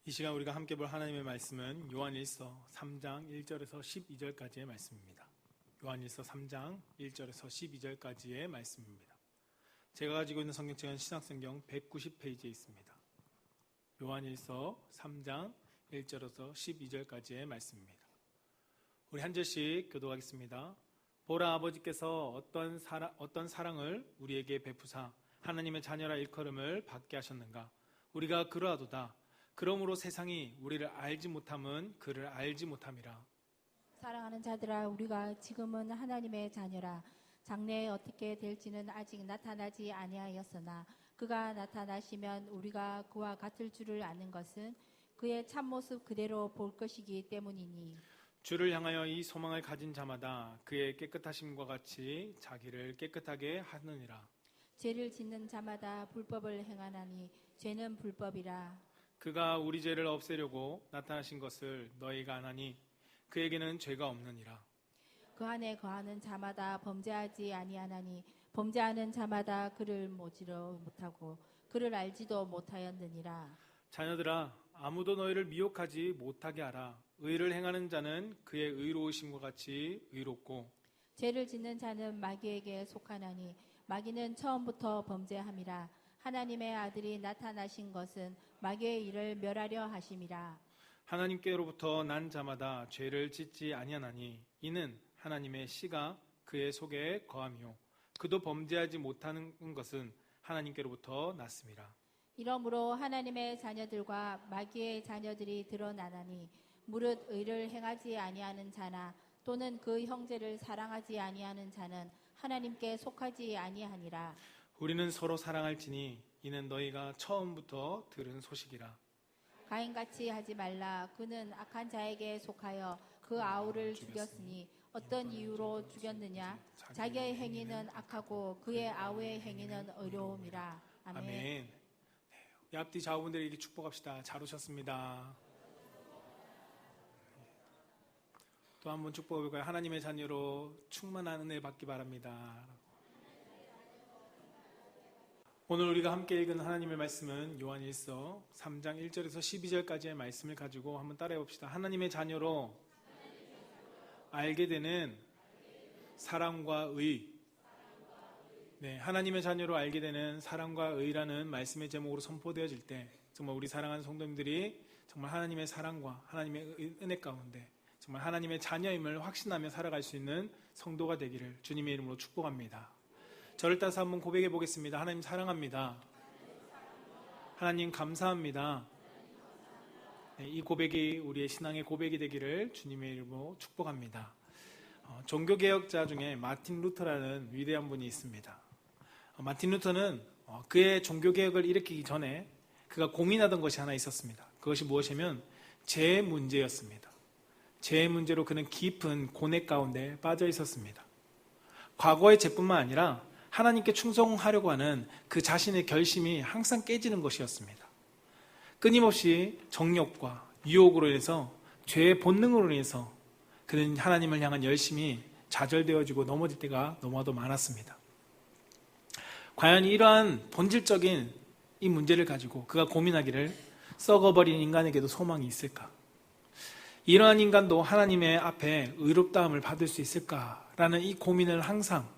이 시간 우리가 함께 볼 하나님의 말씀은 요한일서 3장 1절에서 12절까지의 말씀입니다. 요한일서 3장 1절에서 12절까지의 말씀입니다. 제가 가지고 있는 성경책은 신약성경 190페이지에 있습니다. 요한일서 3장 1절에서 12절까지의 말씀입니다. 우리 한 절씩 교독하겠습니다. 보라, 아버지께서 어떤 사랑을 우리에게 베푸사 하나님의 자녀라 일컬음을 받게 하셨는가. 우리가 그러하도다. 그러므로 세상이 우리를 알지 못함은 그를 알지 못함이라. 사랑하는 자들아, 우리가 지금은 하나님의 자녀라. 장래에 어떻게 될지는 아직 나타나지 아니하였으나 그가 나타나시면 우리가 그와 같을 줄을 아는 것은 그의 참모습 그대로 볼 것이기 때문이니. 주를 향하여 이 소망을 가진 자마다 그의 깨끗하심과 같이 자기를 깨끗하게 하느니라. 죄를 짓는 자마다 불법을 행하나니 죄는 불법이라. 그가 우리 죄를 없애려고 나타나신 것을 너희가 아나니 그에게는 죄가 없느니라. 그 안에 거하는 자마다 범죄하지 아니하나니 범죄하는 자마다 그를 모지도 못하고 그를 알지도 못하였느니라. 자녀들아, 아무도 너희를 미혹하지 못하게 하라. 의를 행하는 자는 그의 의로우심과 같이 의롭고 죄를 짓는 자는 마귀에게 속하나니 마귀는 처음부터 범죄함이라. 하나님의 아들이 나타나신 것은 마귀의 일을 멸하려 하심이라. 하나님께로부터 난 자마다 죄를 짓지 아니하나니 이는 하나님의 씨가 그의 속에 거함이요 그도 범죄하지 못하는 것은 하나님께로부터 났음이라. 이러므로 하나님의 자녀들과 마귀의 자녀들이 드러나나니 무릇 의를 행하지 아니하는 자나 또는 그 형제를 사랑하지 아니하는 자는 하나님께 속하지 아니하니라. 우리는 서로 사랑할지니 이는 너희가 처음부터 들은 소식이라. 가인같이 하지 말라. 그는 악한 자에게 속하여 그 아우를 죽였으니 어떤 이유로 죽였느냐? 자기의 행위는 악하고 그의 아우의 행위는 의로움이라. 아멘. 아멘. 네, 앞뒤 좌우분들에게 축복합시다. 잘 오셨습니다. 또 한 번 축복해볼까요? 하나님의 자녀로 충만한 은혜 받기 바랍니다. 오늘 우리가 함께 읽은 하나님의 말씀은 요한일서 3장 1절에서 12절까지의 말씀을 가지고 한번 따라해 봅시다. 하나님의 자녀로 알게 되는 사랑과 의. 네, 하나님의 자녀로 알게 되는 사랑과 의라는 말씀의 제목으로 선포되어질 때 정말 우리 사랑하는 성도님들이 정말 하나님의 사랑과 하나님의 은혜 가운데 정말 하나님의 자녀임을 확신하며 살아갈 수 있는 성도가 되기를 주님의 이름으로 축복합니다. 저를 따라서 한번 고백해 보겠습니다. 하나님 사랑합니다. 하나님 감사합니다. 네, 이 고백이 우리의 신앙의 고백이 되기를 주님의 이름으로 축복합니다. 종교개혁자 중에 마틴 루터라는 위대한 분이 있습니다. 마틴 루터는 그의 종교개혁을 일으키기 전에 그가 고민하던 것이 하나 있었습니다. 그것이 무엇이냐면 죄의 문제였습니다. 죄의 문제로 그는 깊은 고뇌 가운데 빠져 있었습니다. 과거의 죄뿐만 아니라 하나님께 충성하려고 하는 그 자신의 결심이 항상 깨지는 것이었습니다. 끊임없이 정욕과 유혹으로 인해서 죄의 본능으로 인해서 그는 하나님을 향한 열심이 좌절되어지고 넘어질 때가 너무나도 많았습니다. 과연 이러한 본질적인 이 문제를 가지고 그가 고민하기를 썩어버린 인간에게도 소망이 있을까? 이러한 인간도 하나님의 앞에 의롭다함을 받을 수 있을까라는 이 고민을 항상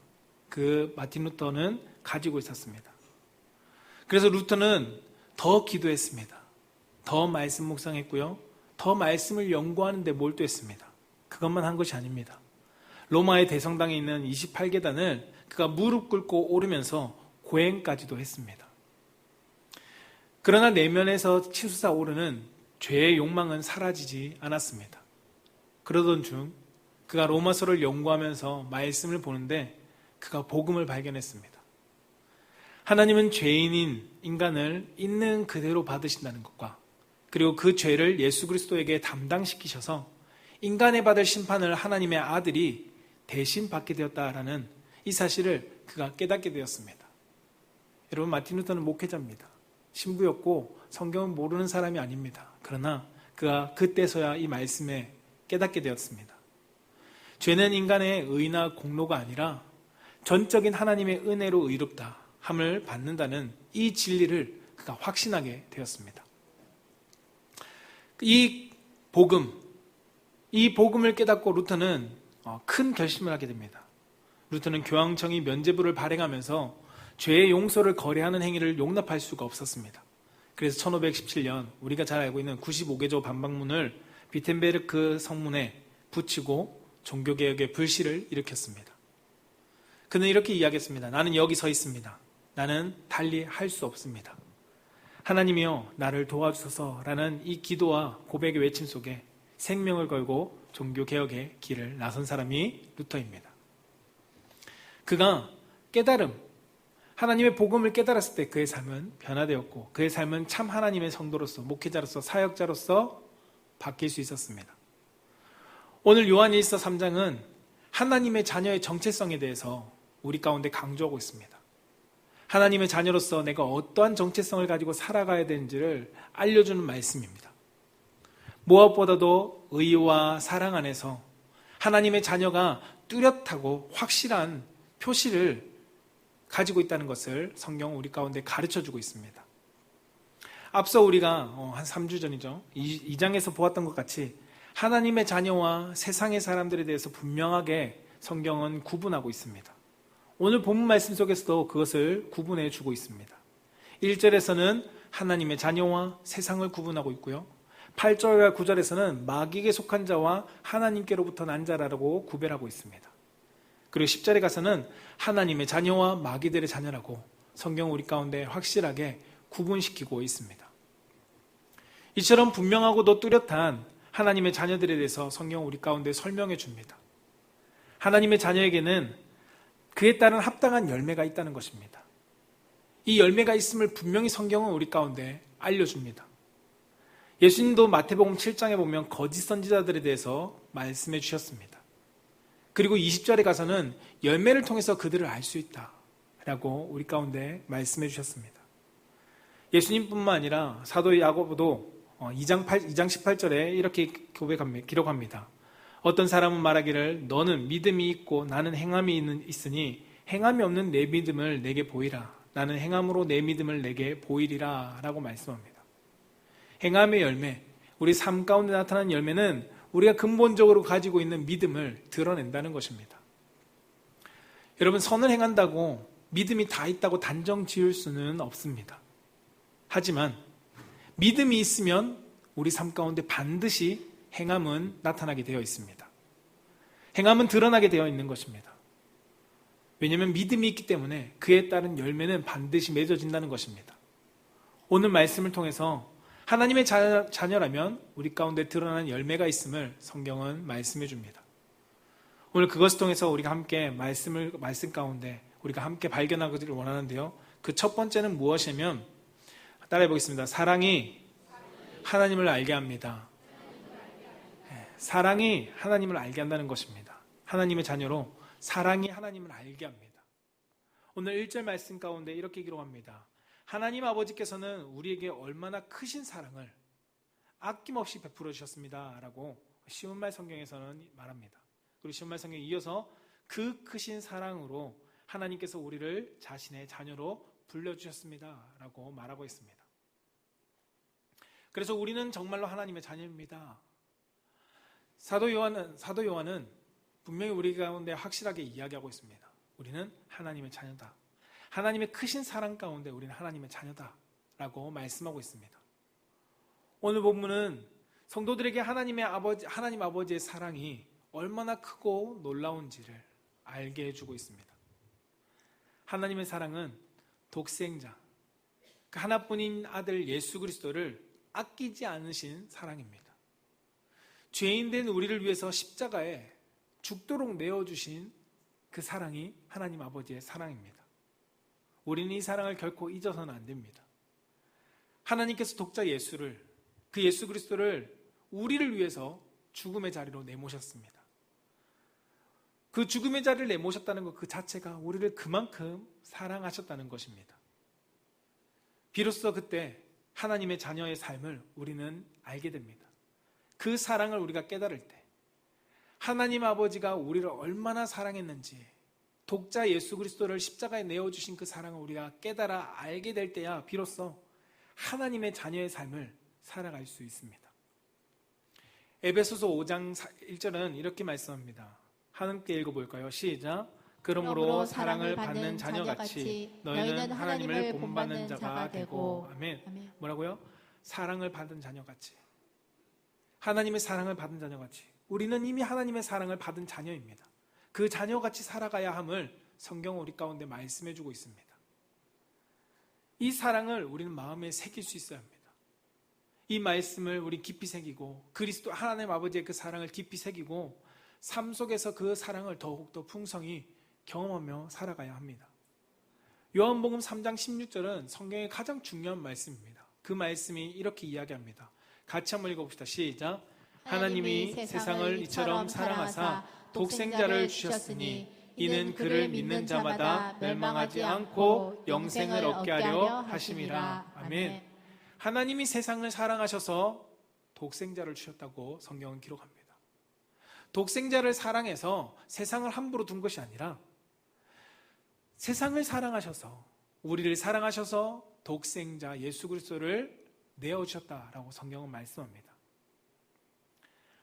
그 마틴 루터는 가지고 있었습니다. 그래서 루터는 더 기도했습니다. 더 말씀 묵상했고요. 더 말씀을 연구하는 데 몰두했습니다. 그것만 한 것이 아닙니다. 로마의 대성당에 있는 28계단을 그가 무릎 꿇고 오르면서 고행까지도 했습니다. 그러나 내면에서 치솟아 오르는 죄의 욕망은 사라지지 않았습니다. 그러던 중 그가 로마서를 연구하면서 말씀을 보는데 그가 복음을 발견했습니다. 하나님은 죄인인 인간을 있는 그대로 받으신다는 것과 그리고 그 죄를 예수 그리스도에게 담당시키셔서 인간에 받을 심판을 하나님의 아들이 대신 받게 되었다라는 이 사실을 그가 깨닫게 되었습니다. 여러분, 마틴 루터는 목회자입니다. 신부였고 성경을 모르는 사람이 아닙니다. 그러나 그가 그때서야 이 말씀에 깨닫게 되었습니다. 죄는 인간의 의나 공로가 아니라 전적인 하나님의 은혜로 의롭다 함을 받는다는 이 진리를 그가 확신하게 되었습니다. 이 복음을 깨닫고 루터는 큰 결심을 하게 됩니다. 루터는 교황청이 면죄부를 발행하면서 죄의 용서를 거래하는 행위를 용납할 수가 없었습니다. 그래서 1517년 우리가 잘 알고 있는 95개조 반박문을 비텐베르크 성문에 붙이고 종교개혁의 불씨를 일으켰습니다. 그는 이렇게 이야기했습니다. 나는 여기 서 있습니다. 나는 달리 할 수 없습니다. 하나님이여 나를 도와주소서라는 이 기도와 고백의 외침 속에 생명을 걸고 종교개혁의 길을 나선 사람이 루터입니다. 그가 하나님의 복음을 깨달았을 때 그의 삶은 변화되었고 그의 삶은 참 하나님의 성도로서, 목회자로서, 사역자로서 바뀔 수 있었습니다. 오늘 요한일서 3장은 하나님의 자녀의 정체성에 대해서 우리 가운데 강조하고 있습니다. 하나님의 자녀로서 내가 어떠한 정체성을 가지고 살아가야 되는지를 알려주는 말씀입니다. 무엇보다도 의와 사랑 안에서 하나님의 자녀가 뚜렷하고 확실한 표시를 가지고 있다는 것을 성경은 우리 가운데 가르쳐주고 있습니다. 앞서 우리가 한 3주 전이죠. 2장에서 보았던 것 같이 하나님의 자녀와 세상의 사람들에 대해서 분명하게 성경은 구분하고 있습니다. 오늘 본문 말씀 속에서도 그것을 구분해 주고 있습니다. 1절에서는 하나님의 자녀와 세상을 구분하고 있고요. 8절과 9절에서는 마귀에게 속한 자와 하나님께로부터 난 자라고 구별하고 있습니다. 그리고 10절에 가서는 하나님의 자녀와 마귀들의 자녀라고 성경 우리 가운데 확실하게 구분시키고 있습니다. 이처럼 분명하고도 뚜렷한 하나님의 자녀들에 대해서 성경 우리 가운데 설명해 줍니다. 하나님의 자녀에게는 그에 따른 합당한 열매가 있다는 것입니다. 이 열매가 있음을 분명히 성경은 우리 가운데 알려줍니다. 예수님도 마태복음 7장에 보면 거짓 선지자들에 대해서 말씀해 주셨습니다. 그리고 20절에 가서는 열매를 통해서 그들을 알 수 있다라고 우리 가운데 말씀해 주셨습니다. 예수님뿐만 아니라 사도 야고보도 2장 18절에 이렇게 기록합니다. 어떤 사람은 말하기를 너는 믿음이 있고 나는 행함이 있으니 행함이 없는 내 믿음을 내게 보이라. 나는 행함으로 내 믿음을 내게 보이리라 라고 말씀합니다. 행함의 열매, 우리 삶 가운데 나타나는 열매는 우리가 근본적으로 가지고 있는 믿음을 드러낸다는 것입니다. 여러분, 선을 행한다고 믿음이 다 있다고 단정 지을 수는 없습니다. 하지만 믿음이 있으면 우리 삶 가운데 반드시 행함은 나타나게 되어 있습니다. 행함은 드러나게 되어 있는 것입니다. 왜냐하면 믿음이 있기 때문에 그에 따른 열매는 반드시 맺어진다는 것입니다. 오늘 말씀을 통해서 하나님의 자녀라면 우리 가운데 드러나는 열매가 있음을 성경은 말씀해 줍니다. 오늘 그것을 통해서 우리가 함께 말씀 가운데 우리가 함께 발견하기를 원하는데요. 그 첫 번째는 무엇이냐면 따라해 보겠습니다. 사랑이 하나님을 알게 합니다. 사랑이 하나님을 알게 한다는 것입니다. 하나님의 자녀로 사랑이 하나님을 알게 합니다. 오늘 1절 말씀 가운데 이렇게 기록합니다. 하나님 아버지께서는 우리에게 얼마나 크신 사랑을 아낌없이 베풀어 주셨습니다 라고 쉬운말 성경에서는 말합니다. 그리고 쉬운말 성경에 이어서 그 크신 사랑으로 하나님께서 우리를 자신의 자녀로 불러주셨습니다 라고 말하고 있습니다. 그래서 우리는 정말로 하나님의 자녀입니다. 사도 요한은 분명히 우리 가운데 확실하게 이야기하고 있습니다. 우리는 하나님의 자녀다. 하나님의 크신 사랑 가운데 우리는 하나님의 자녀다 라고 말씀하고 있습니다. 오늘 본문은 성도들에게 하나님 아버지의 사랑이 얼마나 크고 놀라운지를 알게 해주고 있습니다. 하나님의 사랑은 독생자, 그 하나뿐인 아들 예수 그리스도를 아끼지 않으신 사랑입니다. 죄인된 우리를 위해서 십자가에 죽도록 내어주신 그 사랑이 하나님 아버지의 사랑입니다. 우리는 이 사랑을 결코 잊어서는 안 됩니다. 하나님께서 독자 예수를, 그 예수 그리스도를 우리를 위해서 죽음의 자리로 내모셨습니다. 그 죽음의 자리를 내모셨다는 것 그 자체가 우리를 그만큼 사랑하셨다는 것입니다. 비로소 그때 하나님의 자녀의 삶을 우리는 알게 됩니다. 그 사랑을 우리가 깨달을 때 하나님 아버지가 우리를 얼마나 사랑했는지 독자 예수 그리스도를 십자가에 내어주신 그 사랑을 우리가 깨달아 알게 될 때야 비로소 하나님의 자녀의 삶을 살아갈 수 있습니다. 에베소서 5장 1절은 이렇게 말씀합니다. 함께 읽어볼까요? 시작. 그러므로 사랑을 받는 자녀같이 너희는 하나님을 본받는 자가 되고. 아멘. 뭐라고요? 사랑을 받은 자녀같이. 하나님의 사랑을 받은 자녀같이. 우리는 이미 하나님의 사랑을 받은 자녀입니다. 그 자녀같이 살아가야 함을 성경은 우리 가운데 말씀해주고 있습니다. 이 사랑을 우리는 마음에 새길 수 있어야 합니다. 이 말씀을 우리 깊이 새기고 그리스도 하나님 아버지의 그 사랑을 깊이 새기고 삶 속에서 그 사랑을 더욱더 풍성히 경험하며 살아가야 합니다. 요한복음 3장 16절은 성경의 가장 중요한 말씀입니다. 그 말씀이 이렇게 이야기합니다. 같이 한번 읽어봅시다. 시작. 하나님이 세상을 이처럼 사랑하사 독생자를 주셨으니 이는 그를 믿는 자마다 멸망하지 않고 영생을 얻게 하려 하심이라. 아멘. 하나님이 세상을 사랑하셔서 독생자를 주셨다고 성경은 기록합니다. 독생자를 사랑해서 세상을 함부로 둔 것이 아니라 세상을 사랑하셔서 우리를 사랑하셔서 독생자 예수 그리스도를 내어주셨다라고 성경은 말씀합니다.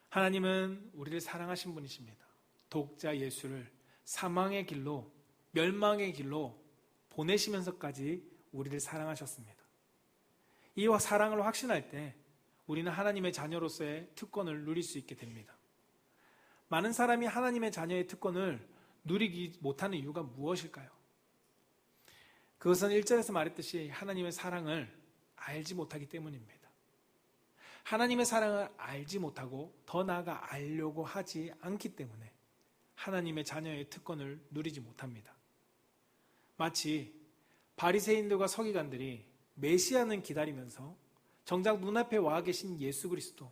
하나님은 우리를 사랑하신 분이십니다. 독자 예수를 사망의 길로 멸망의 길로 보내시면서까지 우리를 사랑하셨습니다. 이 사랑을 확신할 때 우리는 하나님의 자녀로서의 특권을 누릴 수 있게 됩니다. 많은 사람이 하나님의 자녀의 특권을 누리지 못하는 이유가 무엇일까요? 그것은 1절에서 말했듯이 하나님의 사랑을 알지 못하기 때문입니다. 하나님의 사랑을 알지 못하고 더 나아가 알려고 하지 않기 때문에 하나님의 자녀의 특권을 누리지 못합니다. 마치 바리새인들과 서기관들이 메시아는 기다리면서 정작 눈앞에 와 계신 예수 그리스도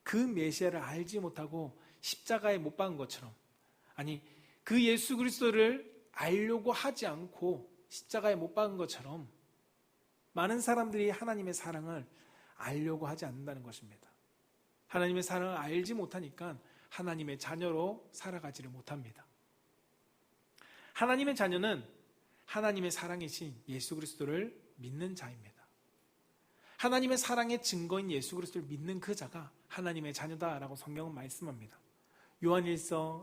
그 메시아를 알지 못하고 십자가에 못 박은 것처럼, 아니 그 예수 그리스도를 알려고 하지 않고 십자가에 못 박은 것처럼 많은 사람들이 하나님의 사랑을 알려고 하지 않는다는 것입니다. 하나님의 사랑을 알지 못하니까 하나님의 자녀로 살아가지를 못합니다. 하나님의 자녀는 하나님의 사랑이신 예수 그리스도를 믿는 자입니다. 하나님의 사랑의 증거인 예수 그리스도를 믿는 그 자가 하나님의 자녀다라고 성경은 말씀합니다. 요한복음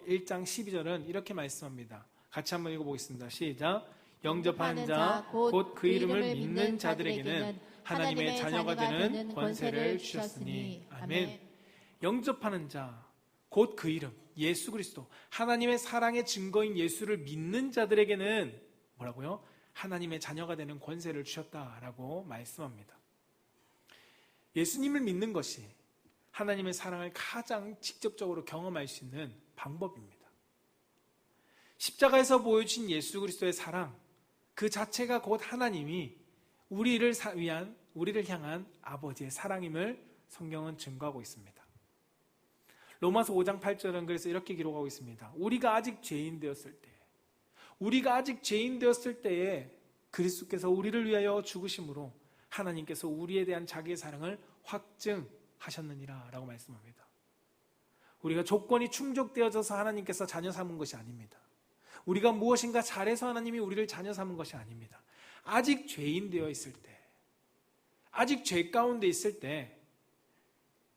1장 12절은 이렇게 말씀합니다. 같이 한번 읽어보겠습니다. 시작. 영접하는 자 곧 그 이름을 믿는 자들에게는 하나님의 자녀가 되는 권세를 주셨으니. 아멘. 영접하는 자 곧 그 이름 예수 그리스도 하나님의 사랑의 증거인 예수를 믿는 자들에게는 뭐라고요? 하나님의 자녀가 되는 권세를 주셨다라고 말씀합니다. 예수님을 믿는 것이 하나님의 사랑을 가장 직접적으로 경험할 수 있는 방법입니다. 십자가에서 보여주신 예수 그리스도의 사랑 그 자체가 곧 하나님이 우리를 향한 아버지의 사랑임을 성경은 증거하고 있습니다. 로마서 5장 8절은 그래서 이렇게 기록하고 있습니다. 우리가 아직 죄인 되었을 때에 그리스도께서 우리를 위하여 죽으심으로 하나님께서 우리에 대한 자기의 사랑을 확증하셨느니라 라고 말씀합니다. 우리가 조건이 충족되어져서 하나님께서 자녀 삼은 것이 아닙니다. 우리가 무엇인가 잘해서 하나님이 우리를 자녀 삼은 것이 아닙니다. 아직 죄인 되어 있을 때, 아직 죄 가운데 있을 때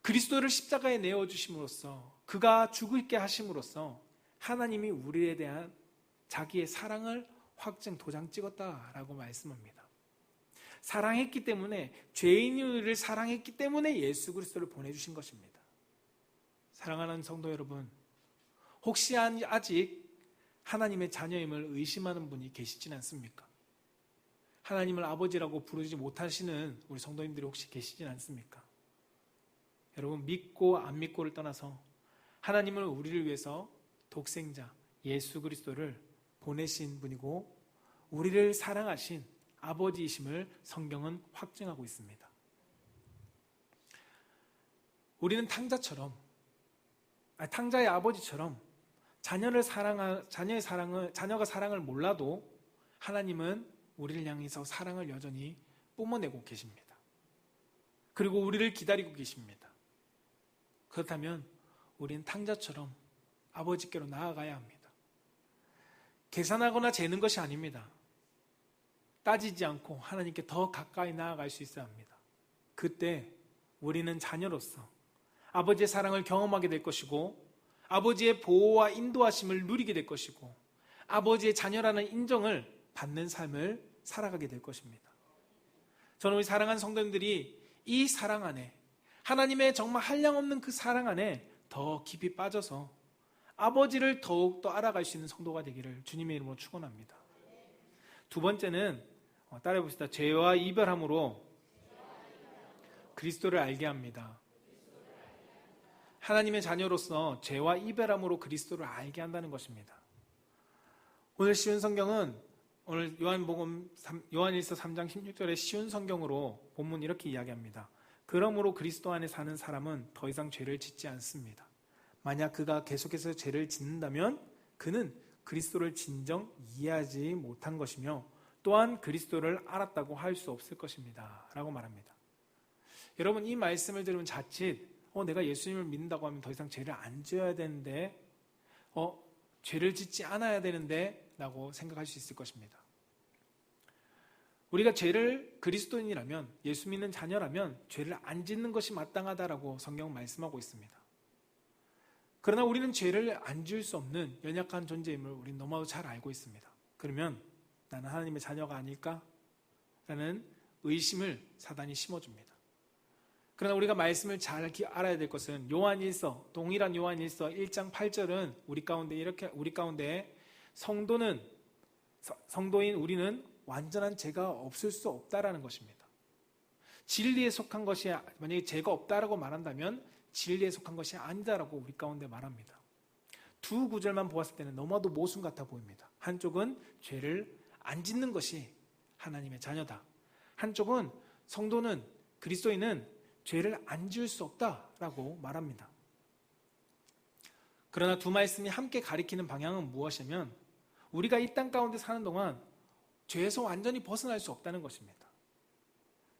그리스도를 십자가에 내어주심으로써 그가 죽게 하심으로써 하나님이 우리에 대한 자기의 사랑을 확증 도장 찍었다라고 말씀합니다. 사랑했기 때문에 죄인을 사랑했기 때문에 예수 그리스도를 보내주신 것입니다. 사랑하는 성도 여러분, 혹시 아직 하나님의 자녀임을 의심하는 분이 계시진 않습니까? 하나님을 아버지라고 부르지 못하시는 우리 성도님들이 혹시 계시진 않습니까? 여러분, 믿고 안 믿고를 떠나서 하나님은 우리를 위해서 독생자 예수 그리스도를 보내신 분이고 우리를 사랑하신 아버지이심을 성경은 확증하고 있습니다. 우리는 탕자의 아버지처럼 자녀가 사랑을 몰라도 하나님은 우리를 향해서 사랑을 여전히 뿜어내고 계십니다. 그리고 우리를 기다리고 계십니다. 그렇다면 우리는 탕자처럼 아버지께로 나아가야 합니다. 계산하거나 재는 것이 아닙니다. 따지지 않고 하나님께 더 가까이 나아갈 수 있어야 합니다. 그때 우리는 자녀로서 아버지의 사랑을 경험하게 될 것이고 아버지의 보호와 인도하심을 누리게 될 것이고 아버지의 자녀라는 인정을 받는 삶을 살아가게 될 것입니다. 저는 우리 사랑하는 성도님들이 이 사랑 안에 하나님의 정말 한량없는 그 사랑 안에 더 깊이 빠져서 아버지를 더욱더 알아갈 수 있는 성도가 되기를 주님의 이름으로 축원합니다. 두 번째는 따라해 봅시다. 죄와 이별함으로 그리스도를 알게 합니다. 하나님의 자녀로서 죄와 이별함으로 그리스도를 알게 한다는 것입니다. 오늘 쉬운 성경은 오늘 요한일서 3장 16절의 쉬운 성경으로 본문 이렇게 이야기합니다. 그러므로 그리스도 안에 사는 사람은 더 이상 죄를 짓지 않습니다. 만약 그가 계속해서 죄를 짓는다면 그는 그리스도를 진정 이해하지 못한 것이며 또한 그리스도를 알았다고 할 수 없을 것입니다. 라고 말합니다. 여러분 이 말씀을 들으면 자칫 내가 예수님을 믿는다고 하면 더 이상 죄를 안 지어야 되는데 죄를 짓지 않아야 되는데 라고 생각할 수 있을 것입니다. 우리가 죄를 그리스도인이라면 예수 믿는 자녀라면 죄를 안 짓는 것이 마땅하다라고 성경은 말씀하고 있습니다. 그러나 우리는 죄를 안 지을 수 없는 연약한 존재임을 우리는 너무나도 잘 알고 있습니다. 그러면 나는 하나님의 자녀가 아닐까? 라는 의심을 사단이 심어줍니다. 그러나 우리가 말씀을 잘 알아야 될 것은 요한일서, 동일한 요한일서 1장 8절은 우리 가운데 성도인 우리는 완전한 죄가 없을 수 없다라는 것입니다. 진리에 속한 것이 만약에 죄가 없다라고 말한다면 진리에 속한 것이 아니다라고 우리 가운데 말합니다. 두 구절만 보았을 때는 너무나도 모순 같아 보입니다. 한쪽은 죄를 안 짓는 것이 하나님의 자녀다. 한쪽은 성도는 그리스도인은 죄를 안 지을 수 없다라고 말합니다. 그러나 두 말씀이 함께 가리키는 방향은 무엇이냐면 우리가 이 땅 가운데 사는 동안 죄에서 완전히 벗어날 수 없다는 것입니다.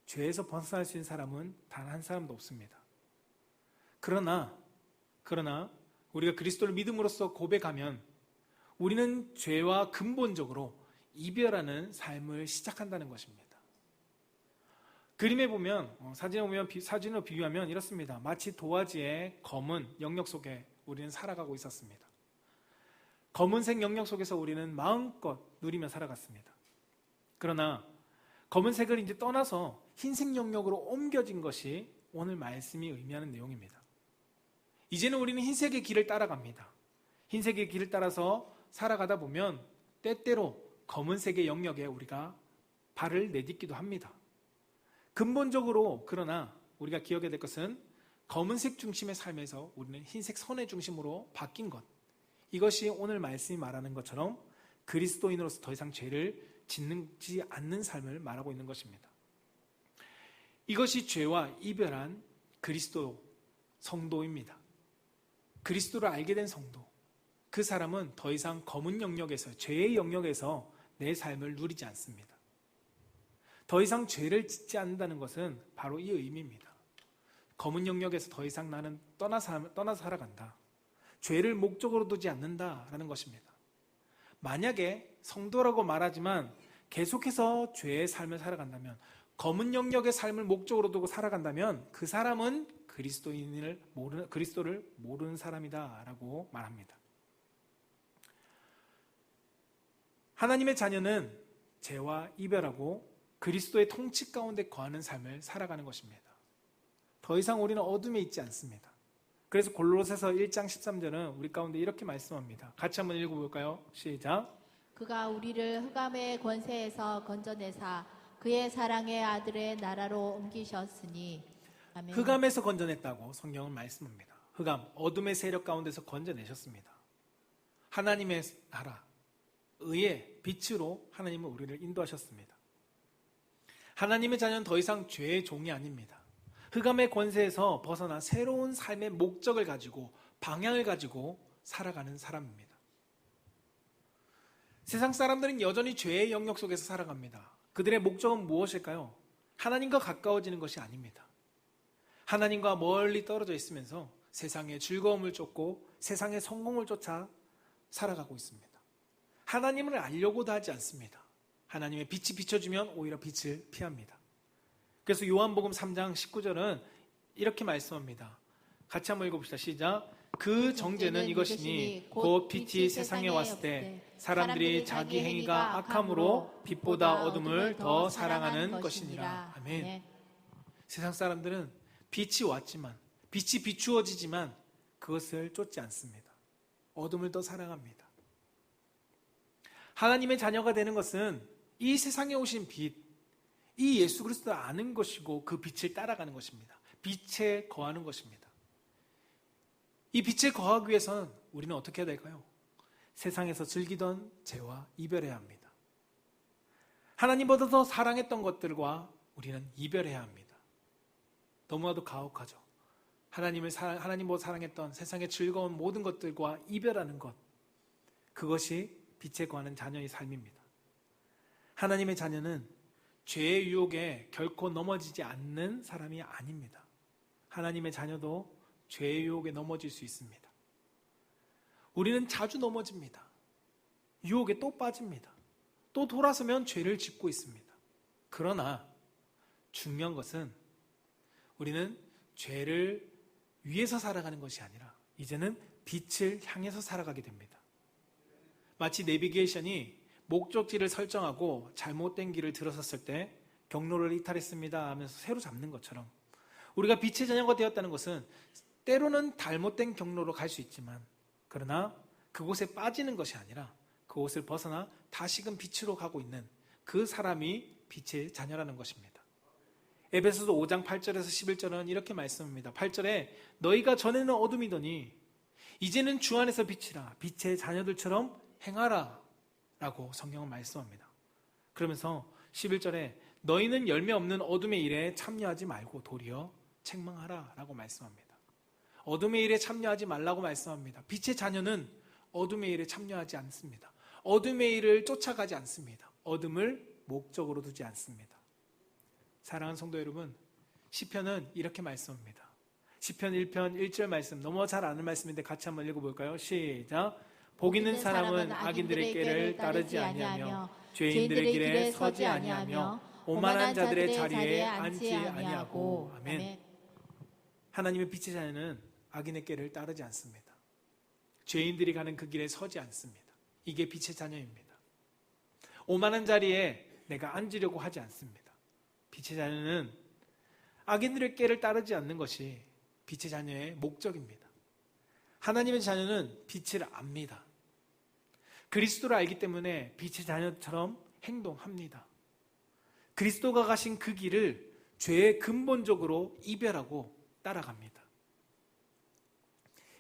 죄에서 벗어날 수 있는 사람은 단 한 사람도 없습니다. 그러나 우리가 그리스도를 믿음으로써 고백하면 우리는 죄와 근본적으로 이별하는 삶을 시작한다는 것입니다. 그림에 보면 사진으로 비유하면 이렇습니다. 마치 도화지의 검은 영역 속에 우리는 살아가고 있었습니다. 검은색 영역 속에서 우리는 마음껏 누리며 살아갔습니다. 그러나 검은색을 이제 떠나서 흰색 영역으로 옮겨진 것이 오늘 말씀이 의미하는 내용입니다. 이제는 우리는 흰색의 길을 따라갑니다. 흰색의 길을 따라서 살아가다 보면 때때로 검은색의 영역에 우리가 발을 내딛기도 합니다. 근본적으로 그러나 우리가 기억해야 될 것은 검은색 중심의 삶에서 우리는 흰색 선의 중심으로 바뀐 것, 이것이 오늘 말씀이 말하는 것처럼 그리스도인으로서 더 이상 죄를 짓지 않는 삶을 말하고 있는 것입니다. 이것이 죄와 이별한 그리스도 성도입니다. 그리스도를 알게 된 성도, 그 사람은 더 이상 검은 영역에서, 죄의 영역에서 내 삶을 누리지 않습니다. 더 이상 죄를 짓지 않는다는 것은 바로 이 의미입니다. 검은 영역에서 더 이상 나는 떠나서 살아간다. 죄를 목적으로 두지 않는다라는 것입니다. 만약에 성도라고 말하지만 계속해서 죄의 삶을 살아간다면, 검은 영역의 삶을 목적으로 두고 살아간다면 그 사람은 그리스도를 모르는 사람이다라고 말합니다. 하나님의 자녀는 죄와 이별하고 그리스도의 통치 가운데 거하는 삶을 살아가는 것입니다. 더 이상 우리는 어둠에 있지 않습니다. 그래서 골로새서 1장 13절은 우리 가운데 이렇게 말씀합니다. 같이 한번 읽어볼까요? 시작. 그가 우리를 흑암의 권세에서 건져내사 그의 사랑의 아들의 나라로 옮기셨으니. 아멘. 흑암에서 건져냈다고 성경은 말씀합니다. 흑암, 어둠의 세력 가운데서 건져내셨습니다. 하나님의 나라, 의의 빛으로 하나님은 우리를 인도하셨습니다. 하나님의 자녀는 더 이상 죄의 종이 아닙니다. 흑암의 권세에서 벗어나 새로운 삶의 목적을 가지고 방향을 가지고 살아가는 사람입니다. 세상 사람들은 여전히 죄의 영역 속에서 살아갑니다. 그들의 목적은 무엇일까요? 하나님과 가까워지는 것이 아닙니다. 하나님과 멀리 떨어져 있으면서 세상의 즐거움을 쫓고 세상의 성공을 쫓아 살아가고 있습니다. 하나님을 알려고도 하지 않습니다. 하나님의 빛이 비춰주면 오히려 빛을 피합니다. 그래서 요한복음 3장 19절은 이렇게 말씀합니다. 같이 한번 읽어봅시다. 시작. 그 정죄는 이것이니 곧 빛이 세상에 왔을 때 사람들이 자기 행위가 악함으로 빛보다 어둠을 더 사랑하는 것이니라. 아멘. 세상 사람들은 빛이 왔지만, 빛이 비추어지지만 그것을 쫓지 않습니다. 어둠을 더 사랑합니다. 하나님의 자녀가 되는 것은 이 세상에 오신 빛, 이 예수 그리스도를 아는 것이고 그 빛을 따라가는 것입니다. 빛에 거하는 것입니다. 이 빛에 거하기 위해서는 우리는 어떻게 해야 될까요? 세상에서 즐기던 죄와 이별해야 합니다. 하나님보다 더 사랑했던 것들과 우리는 이별해야 합니다. 너무나도 가혹하죠. 하나님보다 사랑했던 세상의 즐거운 모든 것들과 이별하는 것, 그것이 빛에 거하는 자녀의 삶입니다. 하나님의 자녀는 죄의 유혹에 결코 넘어지지 않는 사람이 아닙니다. 하나님의 자녀도 죄의 유혹에 넘어질 수 있습니다. 우리는 자주 넘어집니다. 유혹에 또 빠집니다. 또 돌아서면 죄를 짓고 있습니다. 그러나 중요한 것은 우리는 죄를 위해서 살아가는 것이 아니라 이제는 빛을 향해서 살아가게 됩니다. 마치 내비게이션이 목적지를 설정하고 잘못된 길을 들어섰을 때 경로를 이탈했습니다 하면서 새로 잡는 것처럼 우리가 빛의 자녀가 되었다는 것은 때로는 잘못된 경로로 갈 수 있지만 그러나 그곳에 빠지는 것이 아니라 그곳을 벗어나 다시금 빛으로 가고 있는 그 사람이 빛의 자녀라는 것입니다. 에베소서 5장 8절에서 11절은 이렇게 말씀합니다. 8절에 너희가 전에는 어둠이더니 이제는 주 안에서 빛이라 빛의 자녀들처럼 행하라 라고 성경은 말씀합니다. 그러면서 11절에 너희는 열매 없는 어둠의 일에 참여하지 말고 도리어 책망하라 라고 말씀합니다. 어둠의 일에 참여하지 말라고 말씀합니다. 빛의 자녀는 어둠의 일에 참여하지 않습니다. 어둠의 일을 쫓아가지 않습니다. 어둠을 목적으로 두지 않습니다. 사랑하는 성도 여러분, 시편은 이렇게 말씀합니다. 시편 1편 1절 말씀, 너무 잘 아는 말씀인데 같이 한번 읽어볼까요? 시작. 복 있는 사람은 악인들의 길을 따르지 아니하며 죄인들의 길에 서지 아니하며 오만한 자들의 자리에 앉지 아니하고. 아멘. 하나님의 빛의 자녀는 악인의 길을 따르지 않습니다. 죄인들이 가는 그 길에 서지 않습니다. 이게 빛의 자녀입니다. 오만한 자리에 내가 앉으려고 하지 않습니다. 빛의 자녀는 악인들의 길을 따르지 않는 것이 빛의 자녀의 목적입니다. 하나님의 자녀는 빛을 압니다. 그리스도를 알기 때문에 빛의 자녀처럼 행동합니다. 그리스도가 가신 그 길을 죄의 근본적으로 이별하고 따라갑니다.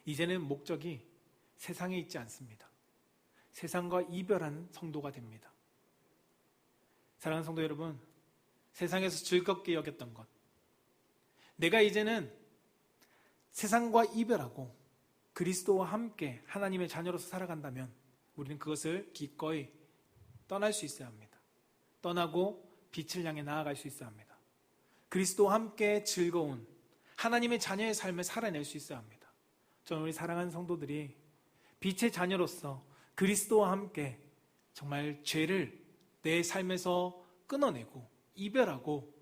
이제는 목적이 세상에 있지 않습니다. 세상과 이별한 성도가 됩니다. 사랑하는 성도 여러분, 세상에서 즐겁게 여겼던 것, 내가 이제는 세상과 이별하고 그리스도와 함께 하나님의 자녀로서 살아간다면 우리는 그것을 기꺼이 떠날 수 있어야 합니다. 떠나고 빛을 향해 나아갈 수 있어야 합니다. 그리스도와 함께 즐거운 하나님의 자녀의 삶을 살아낼 수 있어야 합니다. 저는 우리 사랑하는 성도들이 빛의 자녀로서 그리스도와 함께 정말 죄를 내 삶에서 끊어내고 이별하고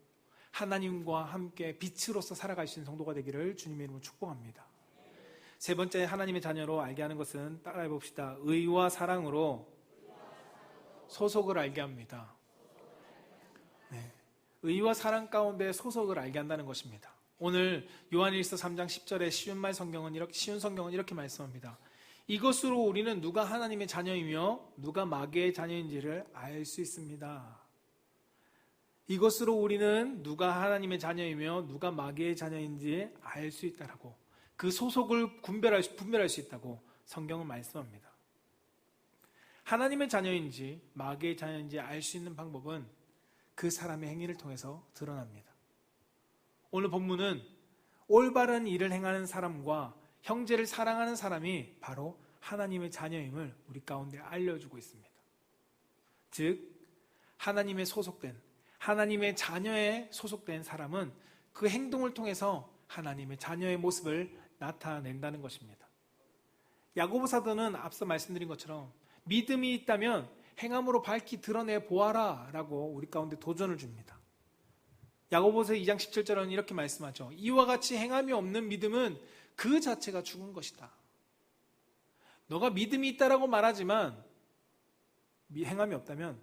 하나님과 함께 빛으로서 살아갈 수 있는 성도가 되기를 주님의 이름으로 축복합니다. 세 번째 하나님의 자녀로 알게 하는 것은 따라해 봅시다. 의와 사랑으로 소속을 알게 합니다. 네. 의와 사랑 가운데 소속을 알게 한다는 것입니다. 오늘 요한일서 3장 10절의 쉬운 성경은 이렇게 말씀합니다. 이것으로 우리는 누가 하나님의 자녀이며 누가 마귀의 자녀인지를 알 수 있습니다. 이것으로 우리는 누가 하나님의 자녀이며 누가 마귀의 자녀인지 알 수 있다라고, 그 소속을 분별할 수 있다고 성경은 말씀합니다. 하나님의 자녀인지 마귀의 자녀인지 알 수 있는 방법은 그 사람의 행위를 통해서 드러납니다. 오늘 본문은 올바른 일을 행하는 사람과 형제를 사랑하는 사람이 바로 하나님의 자녀임을 우리 가운데 알려주고 있습니다. 즉 하나님의 소속된, 하나님의 자녀에 소속된 사람은 그 행동을 통해서 하나님의 자녀의 모습을 나타낸다는 것입니다. 야고보 사도는 앞서 말씀드린 것처럼 믿음이 있다면 행함으로 밝히 드러내 보아라 라고 우리 가운데 도전을 줍니다. 야고보서 2장 17절은 이렇게 말씀하죠. 이와 같이 행함이 없는 믿음은 그 자체가 죽은 것이다. 너가 믿음이 있다라고 말하지만 행함이 없다면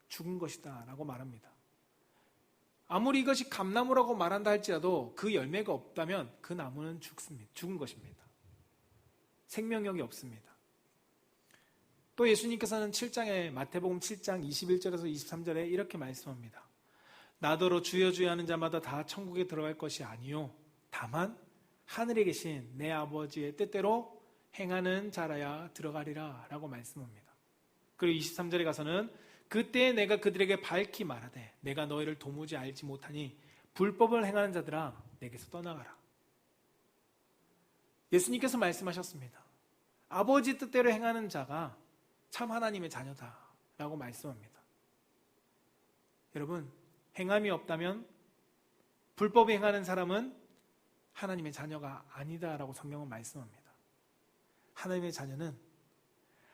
죽은 것이다 라고 말합니다. 아무리 이것이 감나무라고 말한다 할지라도 그 열매가 없다면 그 나무는 죽은 것입니다. 생명력이 없습니다. 또 예수님께서는 마태복음 7장 21절에서 23절에 이렇게 말씀합니다. 나더러 주여 주여 하는 자마다 다 천국에 들어갈 것이 아니요 다만 하늘에 계신 내 아버지의 뜻대로 행하는 자라야 들어가리라 라고 말씀합니다. 그리고 23절에 가서는 그때 내가 그들에게 밝히 말하되 내가 너희를 도무지 알지 못하니 불법을 행하는 자들아 내게서 떠나가라. 예수님께서 말씀하셨습니다. 아버지 뜻대로 행하는 자가 참 하나님의 자녀다 라고 말씀합니다. 여러분, 행함이 없다면 불법을 행하는 사람은 하나님의 자녀가 아니다 라고 성경은 말씀합니다. 하나님의 자녀는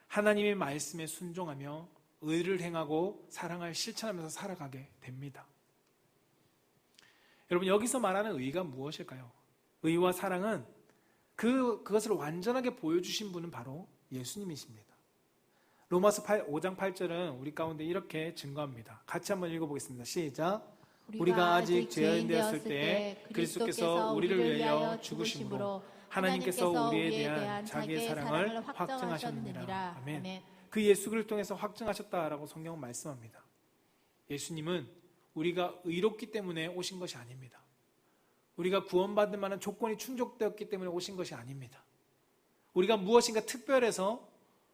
하나님의 말씀에 순종하며 의를 행하고 사랑을 실천하면서 살아가게 됩니다. 여러분, 여기서 말하는 의가 무엇일까요? 의와 사랑은 그것을 완전하게 보여주신 분은 바로 예수님이십니다. 로마서 5장 8절은 우리 가운데 이렇게 증거합니다. 같이 한번 읽어보겠습니다. 시작. 우리가 아직 죄인 되었을 때 그리스도께서 우리를 위하여 죽으심으로 하나님께서 우리에 대한 자기의 사랑을 확증하셨느니라. 아멘. 그 예수를 통해서 확증하셨다라고 성경은 말씀합니다. 예수님은 우리가 의롭기 때문에 오신 것이 아닙니다. 우리가 구원받을 만한 조건이 충족되었기 때문에 오신 것이 아닙니다. 우리가 무엇인가 특별해서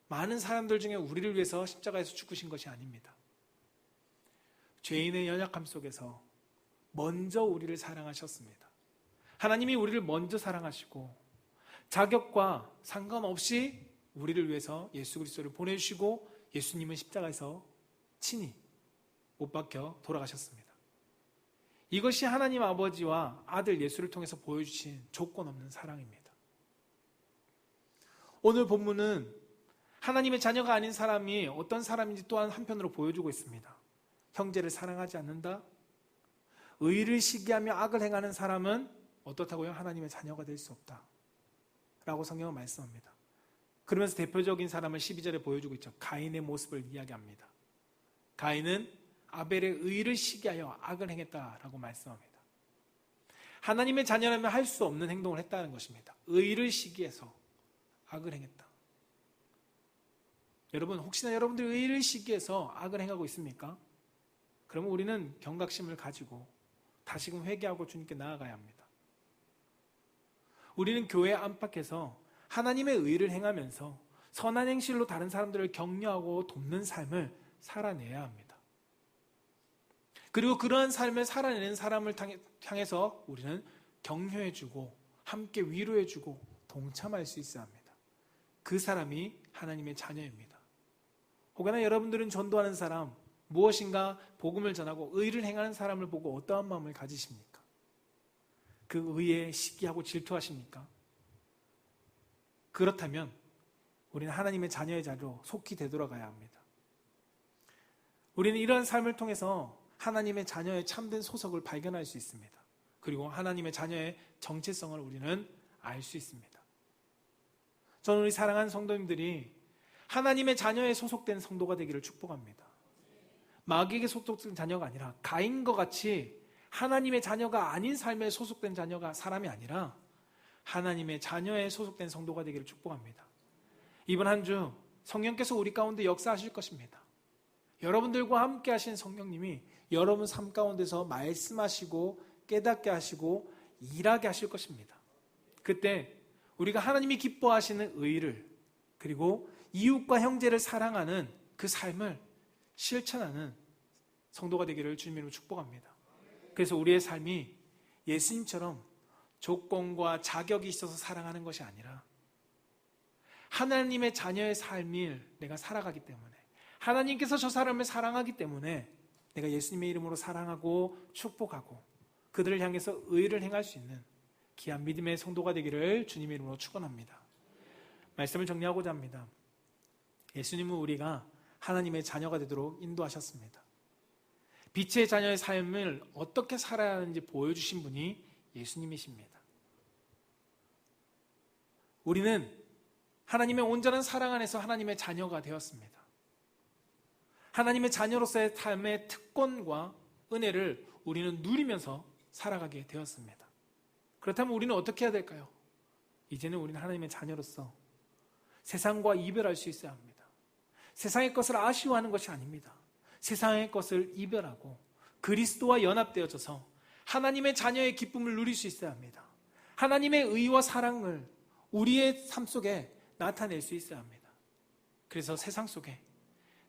많은 사람들 중에 우리를 위해서 십자가에서 죽으신 것이 아닙니다. 죄인의 연약함 속에서 먼저 우리를 사랑하셨습니다. 하나님이 우리를 먼저 사랑하시고 자격과 상관없이 우리를 위해서 예수 그리스도를 보내주시고 예수님은 십자가에서 친히 못 박혀 돌아가셨습니다. 이것이 하나님 아버지와 아들 예수를 통해서 보여주신 조건 없는 사랑입니다. 오늘 본문은 하나님의 자녀가 아닌 사람이 어떤 사람인지 또한 한편으로 보여주고 있습니다. 형제를 사랑하지 않는다? 의를 시기하며 악을 행하는 사람은 어떻다고요? 하나님의 자녀가 될 수 없다 라고 성경은 말씀합니다. 그러면서 대표적인 사람을 12절에 보여주고 있죠. 가인의 모습을 이야기합니다. 가인은 아벨의 의를 시기하여 악을 행했다라고 말씀합니다. 하나님의 자녀라면 할 수 없는 행동을 했다는 것입니다. 의를 시기해서 악을 행했다. 여러분, 혹시나 여러분들이 의를 시기해서 악을 행하고 있습니까? 그러면 우리는 경각심을 가지고 다시금 회개하고 주님께 나아가야 합니다. 우리는 교회 안팎에서 하나님의 의를 행하면서 선한 행실로 다른 사람들을 격려하고 돕는 삶을 살아내야 합니다. 그리고 그러한 삶을 살아내는 사람을 향해서 우리는 격려해주고 함께 위로해주고 동참할 수 있어야 합니다. 그 사람이 하나님의 자녀입니다. 혹여나 여러분들은 전도하는 사람, 무엇인가 복음을 전하고 의를 행하는 사람을 보고 어떠한 마음을 가지십니까? 그 의에 시기하고 질투하십니까? 그렇다면 우리는 하나님의 자녀의 자리로 속히 되돌아가야 합니다. 우리는 이러한 삶을 통해서 하나님의 자녀의 참된 소속을 발견할 수 있습니다. 그리고 하나님의 자녀의 정체성을 우리는 알 수 있습니다. 저는 우리 사랑하는 성도님들이 하나님의 자녀에 소속된 성도가 되기를 축복합니다. 마귀에게 소속된 자녀가 아니라 가인과 같이 하나님의 자녀가 아닌 삶에 소속된 자녀가 사람이 아니라 하나님의 자녀에 소속된 성도가 되기를 축복합니다. 이번 한 주 성령께서 우리 가운데 역사하실 것입니다. 여러분들과 함께 하신 성령님이 여러분 삶 가운데서 말씀하시고 깨닫게 하시고 일하게 하실 것입니다. 그때 우리가 하나님이 기뻐하시는 의를 그리고 이웃과 형제를 사랑하는 그 삶을 실천하는 성도가 되기를 주님으로 축복합니다. 그래서 우리의 삶이 예수님처럼 조건과 자격이 있어서 사랑하는 것이 아니라 하나님의 자녀의 삶을 내가 살아가기 때문에 하나님께서 저 사람을 사랑하기 때문에 내가 예수님의 이름으로 사랑하고 축복하고 그들을 향해서 의를 행할 수 있는 귀한 믿음의 성도가 되기를 주님의 이름으로 축원합니다. 말씀을 정리하고자 합니다. 예수님은 우리가 하나님의 자녀가 되도록 인도하셨습니다. 빛의 자녀의 삶을 어떻게 살아야 하는지 보여주신 분이 예수님이십니다. 우리는 하나님의 온전한 사랑 안에서 하나님의 자녀가 되었습니다. 하나님의 자녀로서의 삶의 특권과 은혜를 우리는 누리면서 살아가게 되었습니다. 그렇다면 우리는 어떻게 해야 될까요? 이제는 우리는 하나님의 자녀로서 세상과 이별할 수 있어야 합니다. 세상의 것을 아쉬워하는 것이 아닙니다. 세상의 것을 이별하고 그리스도와 연합되어져서 하나님의 자녀의 기쁨을 누릴 수 있어야 합니다. 하나님의 의와 사랑을 우리의 삶 속에 나타낼 수 있어야 합니다. 그래서 세상 속에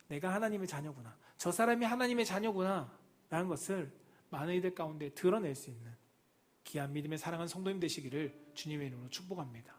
내가 하나님의 자녀구나, 저 사람이 하나님의 자녀구나 라는 것을 많은 이들 가운데 드러낼 수 있는 귀한 믿음의 사랑하는 성도님 되시기를 주님의 이름으로 축복합니다.